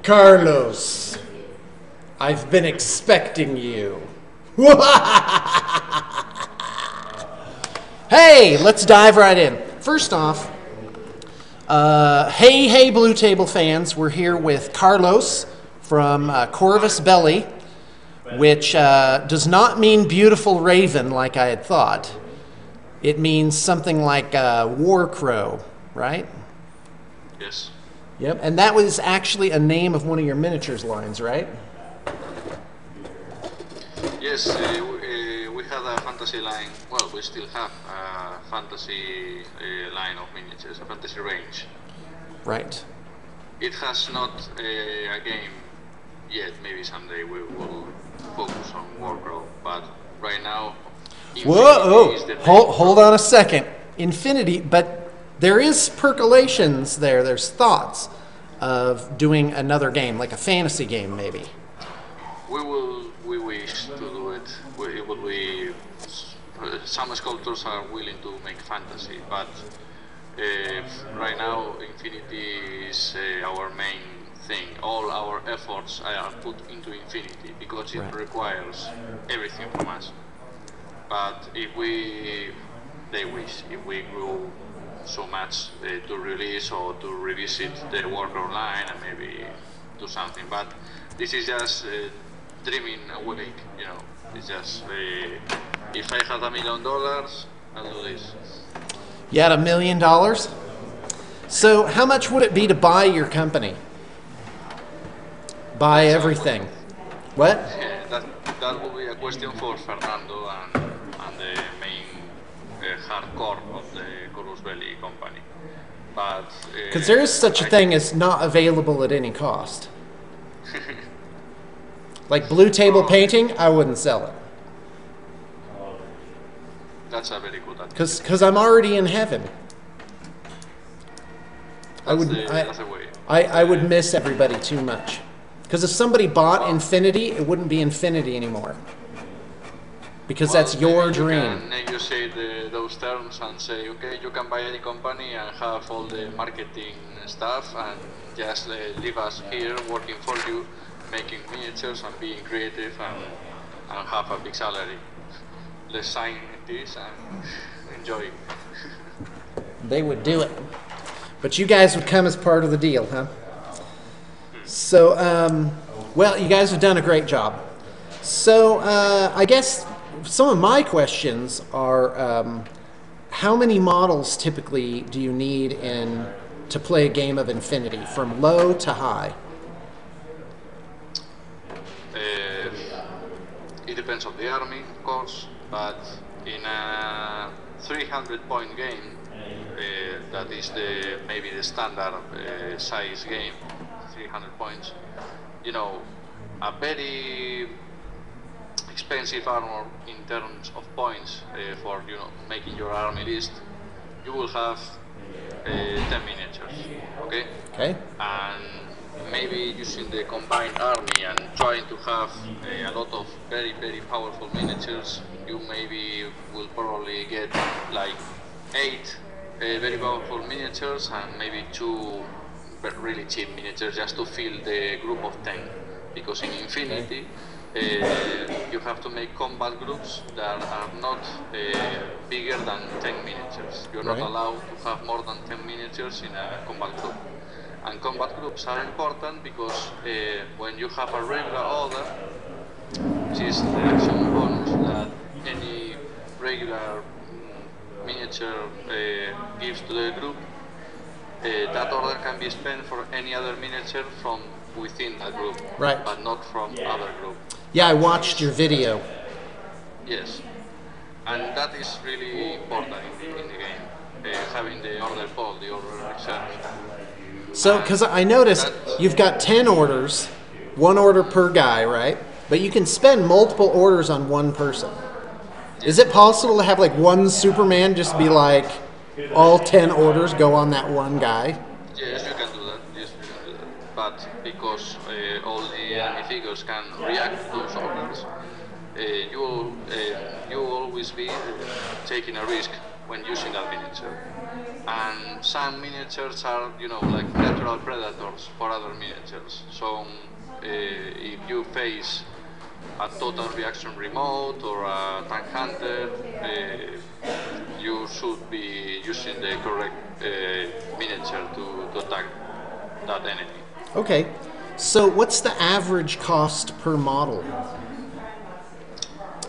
Carlos, I've been expecting you. Hey, let's dive right in. First off, hey, Blue Table fans, we're here with Carlos from Corvus Belli, which does not mean beautiful raven like I had thought. It means something like war crow, right? Yes. Yep, and that was actually a name of one of your miniatures lines, right? Yes, we had a fantasy line, well, we still have a fantasy line of miniatures, a fantasy range. Right. It has not a game yet, maybe someday we will focus on Warcraft, but right now, Whoa! is the Hold on a second. Infinity, but there is percolations there. There's thoughts of doing another game, like a fantasy game, maybe. We wish to do it. It will be. Some sculptors are willing to make fantasy, but right now Infinity is our main thing. All our efforts are put into Infinity because it requires everything from us. But if we grew so much to release or to revisit the Warcraft line and maybe do something, but this is just dreaming awake, you know. It's just if I had $1 million, I'll do this. You had $1 million? So how much would it be to buy your company? Buy everything. What? Yeah, that will be a question for Fernando and the main hardcore of the Corvus Belli company. But because there is such a thing as not available at any cost. Like blue table painting, I wouldn't sell it. That's a very good idea. Because I'm already in heaven. I would miss everybody too much. Because if somebody bought Infinity, it wouldn't be Infinity anymore. Because that's your dream. You can negotiate those terms and say, okay, you can buy any company and have all the marketing stuff and just leave us here working for you, making miniatures and being creative and have a big salary. Let's sign this and enjoy. They would do it. But you guys would come as part of the deal, huh? So, well, you guys have done a great job. So, I guess some of my questions are, how many models typically do you need to play a game of Infinity, from low to high? It depends on the army, of course, but in a 300-point game, that is maybe the standard size game, 300 points. You know, a very expensive armor in terms of points for making your army list, you will have 10 miniatures, okay? Okay. And maybe using the combined army and trying to have a lot of very, very powerful miniatures, you maybe will probably get like 8 very powerful miniatures and maybe 2 really cheap miniatures just to fill the group of 10. Because in Infinity, you have to make combat groups that are not bigger than 10 miniatures. You're not allowed to have more than 10 miniatures in a combat group. And combat groups are important because when you have a regular order, which is the action bonus that any regular miniature gives to the group, that order can be spent for any other miniature from within that group, but not from other group. Yeah, I watched your video. Yes, and that is really important in the game, having the order pool, the order reserve. So, because I noticed you've got 10 orders, 1 order per guy, right? But you can spend multiple orders on one person. Is it possible to have like one Superman just be like, all 10 orders go on that one guy? Yes, you can do that. Yes, you can do that. But because all the enemy figures can react to those orders, you will always be taking a risk when using that miniature. and some miniatures are, you know, like natural predators for other miniatures. So if you face a total reaction remote or a tank hunter, you should be using the correct miniature to attack that enemy. Okay. So what's the average cost per model?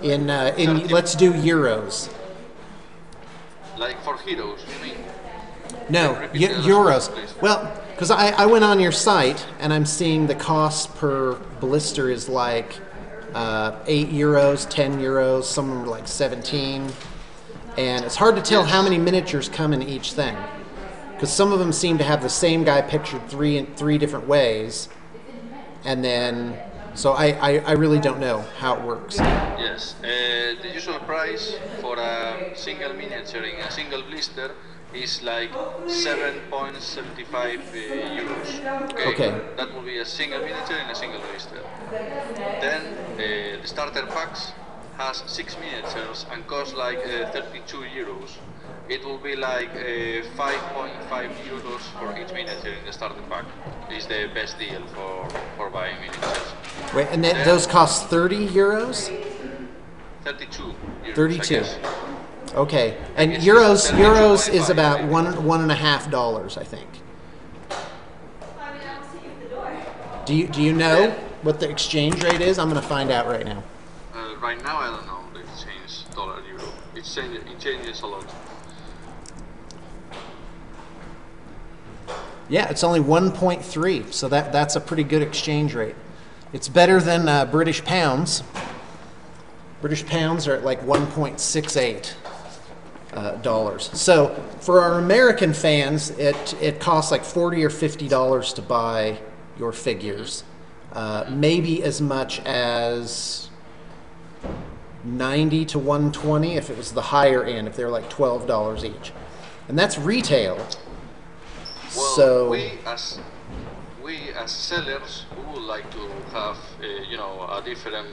In let's do euros. Like for heroes, you mean? No, Repeat the last euros. question, please. Well, because I went on your site and I'm seeing the cost per blister is like 8 euros, 10 euros, some are like 17. And it's hard to tell how many miniatures come in each thing. Because some of them seem to have the same guy pictured three different ways. And then, so I really don't know how it works. Yes, the usual price for a single miniature in a single blister is like 7.75 euros. Okay. That will be a single miniature in a single blister. Then the starter packs has 6 miniatures and costs like 32 euros. It will be like 5.5 euros for each miniature in the starter pack. It's the best deal for buying miniatures. Wait, and those cost 30 euros? 32 euros. 32. I guess. Okay, and guess euros it's euros is 32.5 about maybe. $1.50, I think. Do you know what the exchange rate is? I'm going to find out right now. Right now, I don't know the exchange dollar euro. It changes a lot. Yeah, it's only 1.3, so that's a pretty good exchange rate. It's better than British pounds. British pounds are at like 1.68 dollars. So for our American fans, it costs like $40 or $50 to buy your figures. Maybe as much as 90 to 120 if it was the higher end, if they were like $12 each. And that's retail. Well, So we as sellers, we would like to have you know, a different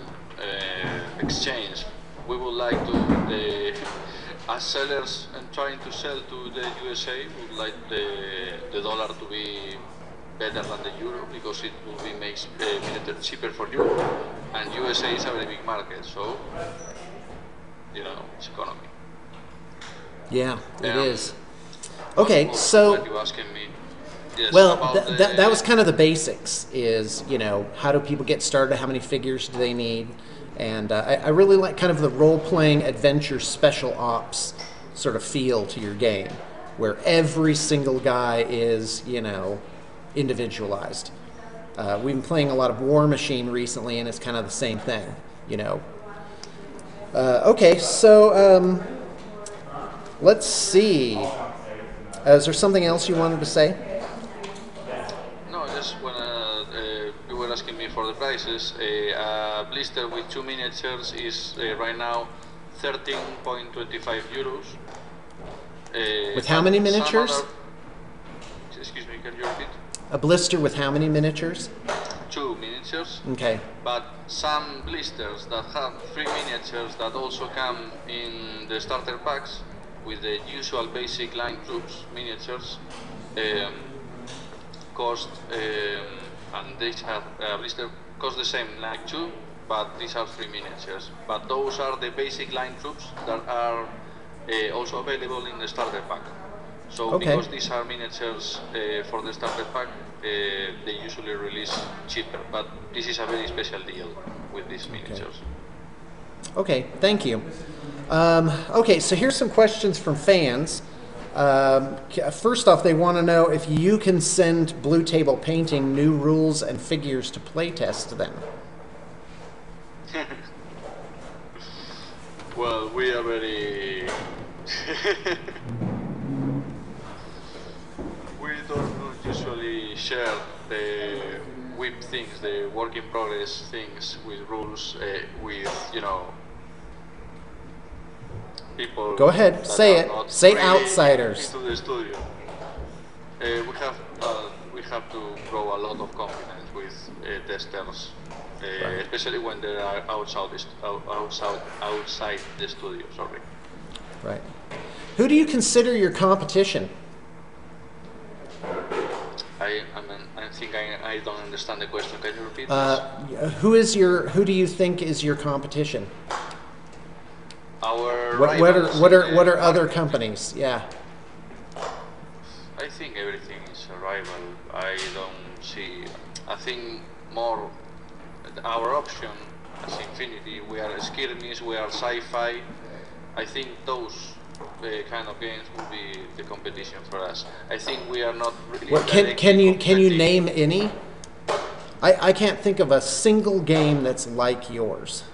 exchange. We would like to as sellers and trying to sell to the USA, we would like the dollar to be better than the euro because it will be makes miniature cheaper for you, and USA is a very big market, so you know, it's economy. yeah, it Um, is. Okay, What so you asking me? Yes, well, about that was kind of the basics. Is, you know, how do people get started? How many figures do they need? And I really like kind of the role-playing adventure special ops sort of feel to your game, where every single guy is, you know, individualized. We've been playing a lot of War Machine recently, and it's kind of the same thing, you know. Okay, so let's see. Is there something else you wanted to say? No, just when you were asking me for the prices, a blister with 2 miniatures is right now 13.25 euros. With how many but some miniatures? Excuse me, can you repeat? A blister with how many miniatures? 2 miniatures. Okay. But some blisters that have 3 miniatures that also come in the starter packs with the usual basic line troops miniatures cost, and these have blister cost the same like 2, but these are 3 miniatures. But those are the basic line troops that are also available in the starter pack. So Okay. because these are miniatures for the starter pack, they usually release cheaper. But this is a very special deal with these miniatures. Okay, thank you. Okay, so here's some questions from fans. First off, they want to know if you can send Blue Table Painting new rules and figures to playtest them. Well, we are very... we don't usually share the WIP things, the work in progress things with rules, with, you know, people. Go ahead, that say are it. not Say really outsiders. into the studio. We have to grow a lot of confidence with testers, Right. especially when they are outside the studio. Sorry. Right. Who do you consider your competition? I think I don't understand the question. Can you repeat this? Who do you think is your competition? Our What are other companies? Yeah. I think everything is a rival. I don't see. I think more our option as Infinity. We are skirmish. We are sci-fi. I think those kind of games will be the competition for us. I think we are not really. What, can you name any? I can't think of a single game that's like yours.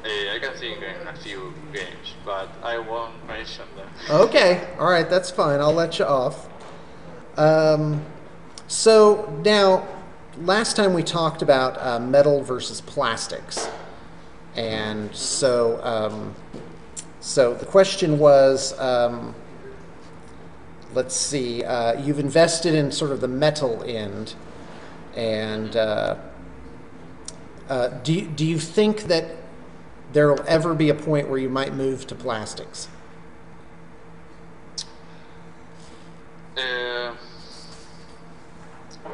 I can think in a few games, but I won't mention them. Okay, all right, that's fine. I'll let you off. So now, last time we talked about metal versus plastics, and so so the question was, let's see, you've invested in sort of the metal end, and do you think that there will ever be a point where you might move to plastics?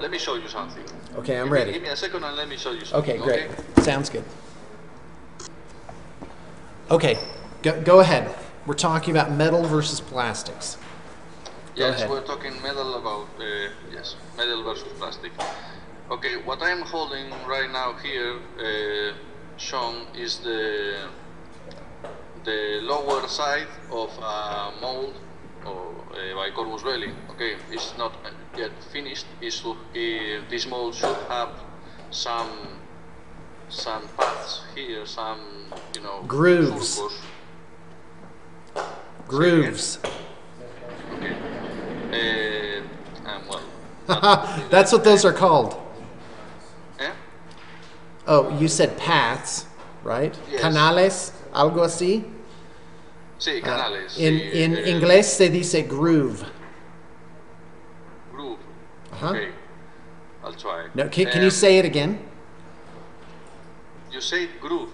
Let me show you something. Okay, I'm ready. Give me a second and let me show you something. Okay, great. Okay? Sounds good. Okay, go ahead. We're talking about metal versus plastics. Yes, we're talking metal about, yes, metal versus plastic. Okay, what I'm holding right now here, shown is the lower side of a mold by Corvus Belli. Okay, it's not yet finished. This mold should have some paths here, some grooves. Grooves. Okay. Well. That's what those are called. Eh? Oh, you said paths, right? Yes. Canales, algo así. Sí, canales. En inglés se dice groove. Groove. Uh-huh. Okay. I'll try. No, can you say it again? You say groove.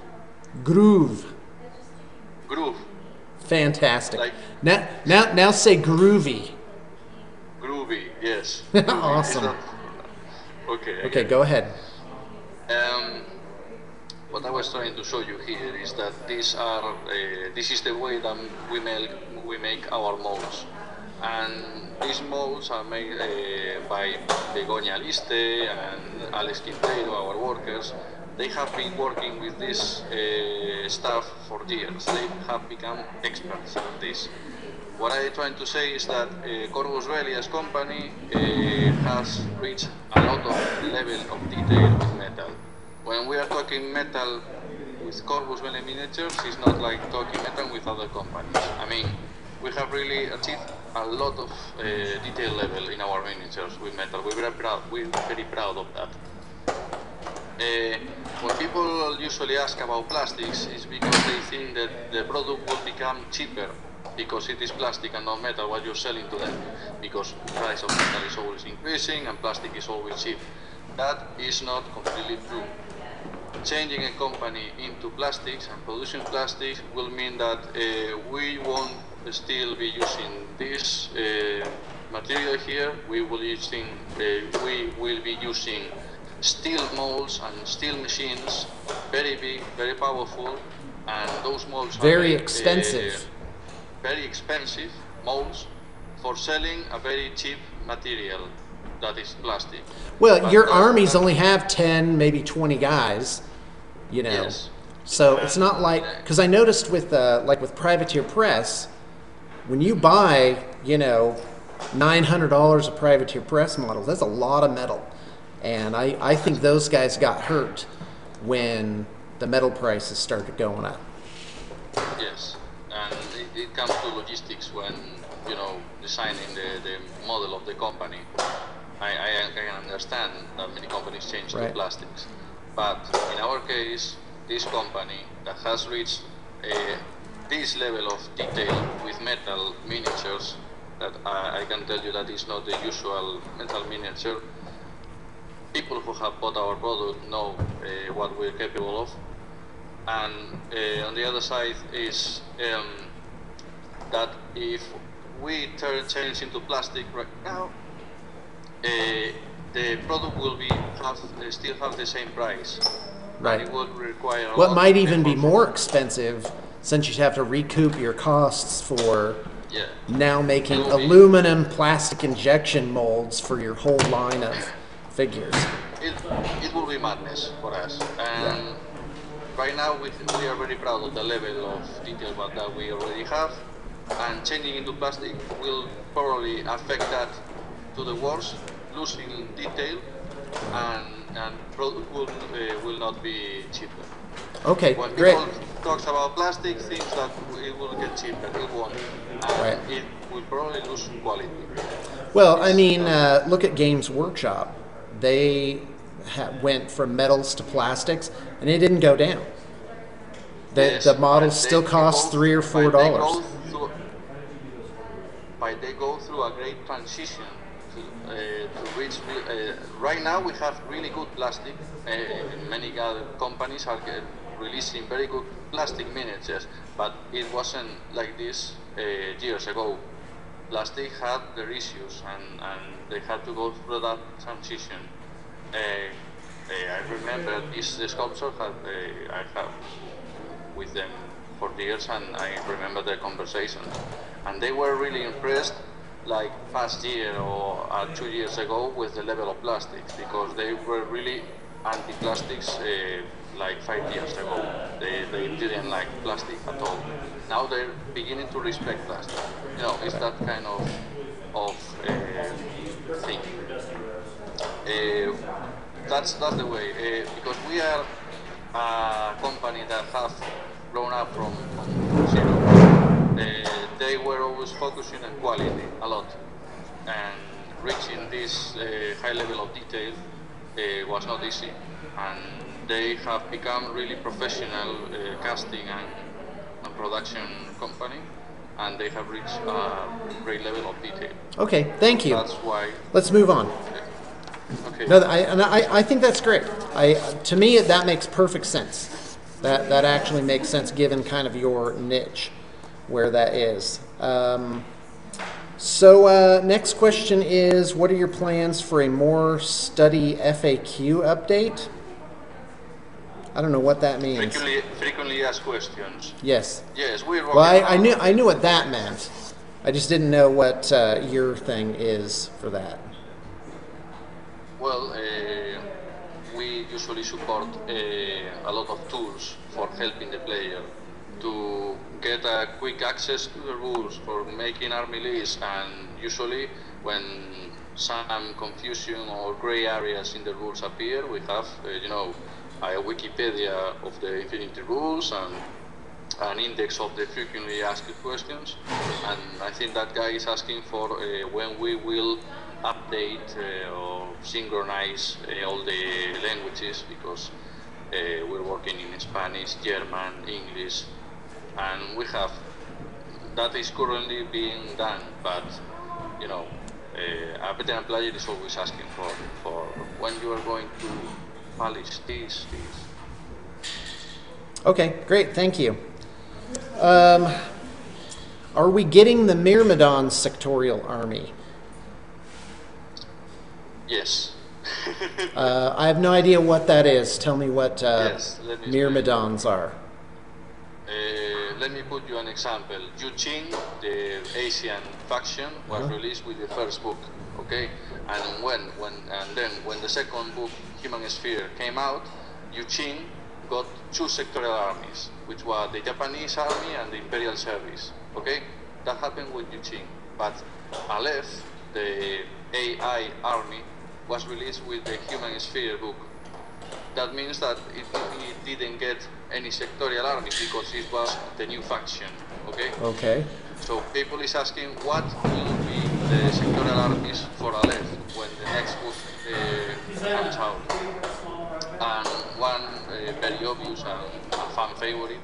Groove. Groove. Fantastic. Like, now say groovy. Groovy, yes. Awesome. Okay, go ahead. What I was trying to show you here is that this is the way that we make our molds, and these molds are made by Begoña Aliste and Alex Quinteiro, our workers. They have been working with this stuff for years. They have become experts on this. What I'm trying to say is that Corvus Belli as company has reached a lot of level of detail with metal. When we are talking metal with Corvus Belli miniatures, it's not like talking metal with other companies. I mean, we have really achieved a lot of detail level in our miniatures with metal. We're very proud of that. When people usually ask about plastics, it's because they think that the product will become cheaper because it is plastic and not metal, what you're selling to them, because the price of metal is always increasing and plastic is always cheap. That is not completely true. Changing a company into plastics and producing plastics will mean that we won't still be using this material here. We will be using steel molds and steel machines, very big, very powerful, and those molds are very expensive. Very expensive molds for selling a very cheap material that is plastic. Well, but your armies only have 10, maybe 20 guys, Yes. So it's not like, because I noticed with like with Privateer Press, when you buy, $900 of Privateer Press models, that's a lot of metal. And I think those guys got hurt when the metal prices started going up. Yes, and it comes to logistics when, designing the model of the company. I can understand that many companies change to plastics. But in our case, this company that has reached this level of detail with metal miniatures, that I can tell you that is not the usual metal miniature. People who have bought our product know what we're capable of. And on the other side is that if we turn change into plastic right now, the product will be still have the same price. Right. And it will require a What lot might of even be effort more expensive, since you have to recoup your costs for yeah. now making It will be- aluminum plastic injection molds for your whole line of figures. it will be madness for us. And right now we are very proud of the level of detail that we already have. And changing into plastic will probably affect that to the worst, losing detail, and product will not be cheaper. Okay, When great. people talks about plastic, thinks that it will get cheaper. It won't, and Right. it will probably lose quality. Well, I mean, look at Games Workshop. They went from metals to plastics, and it didn't go down. Yes, The models but still cost $3 or $4. But they go through a great transition to reach. Right now, we have really good plastic. Many other companies are releasing very good plastic miniatures, but it wasn't like this years ago. Plastic had their issues, and they had to go through that transition. I remember this sculpture I have with them for years, and I remember the conversations, and they were really impressed like past year or 2 years ago with the level of plastics, because they were really anti-plastics like 5 years ago. They didn't like plastic at all. Now they're beginning to respect plastic. You know, it's that kind of thing. That's the way, because we are a company that have grown up from zero. They were always focusing on quality a lot, and reaching this high level of detail was not easy, and they have become really professional casting and production company, and they have reached a great level of detail. Okay, thank you. That's why. Let's move on. Okay. No, I think that's great. To me, that makes perfect sense. That actually makes sense given kind of your niche, where that is. So next question is, what are your plans for a more study FAQ update? I don't know what that means. Frequently asked questions. Yes. Yes, we're working. Well, I knew what that meant. I just didn't know what your thing is for that. Well, we usually support a lot of tools for helping the player to get a quick access to the rules for making army lists, and usually when some confusion or gray areas in the rules appear, we have a Wikipedia of the Infinity rules and an index of the frequently asked questions. And I think that guy is asking for when we will update or synchronize all the languages, because we're working in Spanish, German, English, and we have that is currently being done. But a veteran player is always asking for when you are going to polish this. Okay, great, thank you. Are we getting the Myrmidon sectorial army? Yes. I have no idea what that is. Tell me what Let me Myrmidons are. Let me put you an example. Yu Qing, the Asian faction, was released with the first book, okay? And then when the second book, Human Sphere, came out, Yu Qing got 2 sectorial armies, which were the Japanese army and the Imperial Service, okay? That happened with Yu Qing. But Aleph, the AI army, was released with the Human Sphere book. That means that it didn't get any sectorial armies because it was the new faction, okay? Okay. So people is asking what will be the sectorial armies for Aleph when the next book comes out. And one very obvious and a fan favorite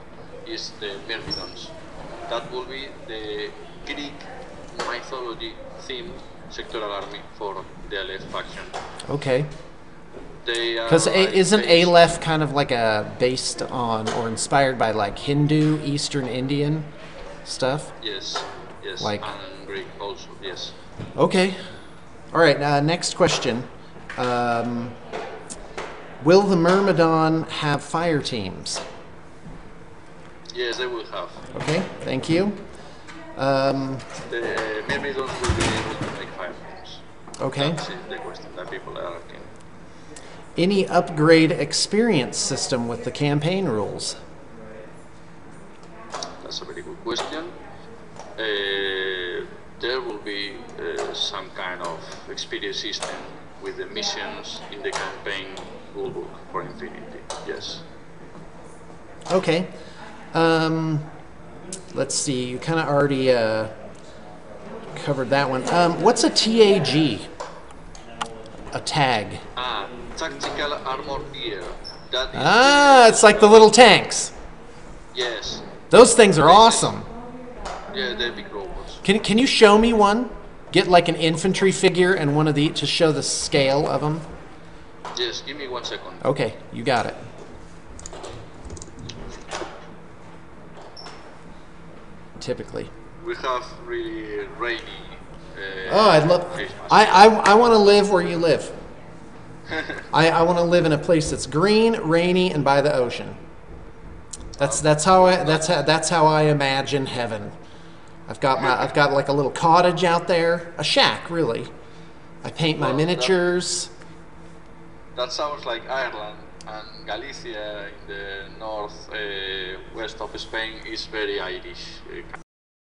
is the Myrmidons. That will be the Greek mythology themed sectoral army for the Aleph faction. Okay. Because isn't Aleph kind of like based on or inspired by like Hindu, Eastern Indian stuff? Yes, Like and Greek also, yes. Okay. All right. Next question. Will the Myrmidon have fire teams? Yes, they will have. Okay. Thank you. The Myrmidons will be able to make fire teams. Okay. That's the question that people are asking. Any upgrade experience system with the campaign rules? That's a very good question. There will be some kind of experience system with the missions in the campaign rulebook for Infinity. Yes. Okay. Let's see. You kind of already covered that one. What's a TAG? A tag. Tactical armor gear. That is It's like the little tanks. yes. Those things are awesome. Yeah, they're big robots. Can you show me one? Get like an infantry figure and one of the to show the scale of them. Yes, give me 1 second. Okay, you got it. Typically. We have really rainy. I'd love. Christmas. I want to live where you live. I want to live in a place that's green, rainy, and by the ocean. That's how I imagine heaven. I've got like a little cottage out there, a shack really. I paint my miniatures. That sounds like Ireland, and Galicia in the north west of Spain is very Irish.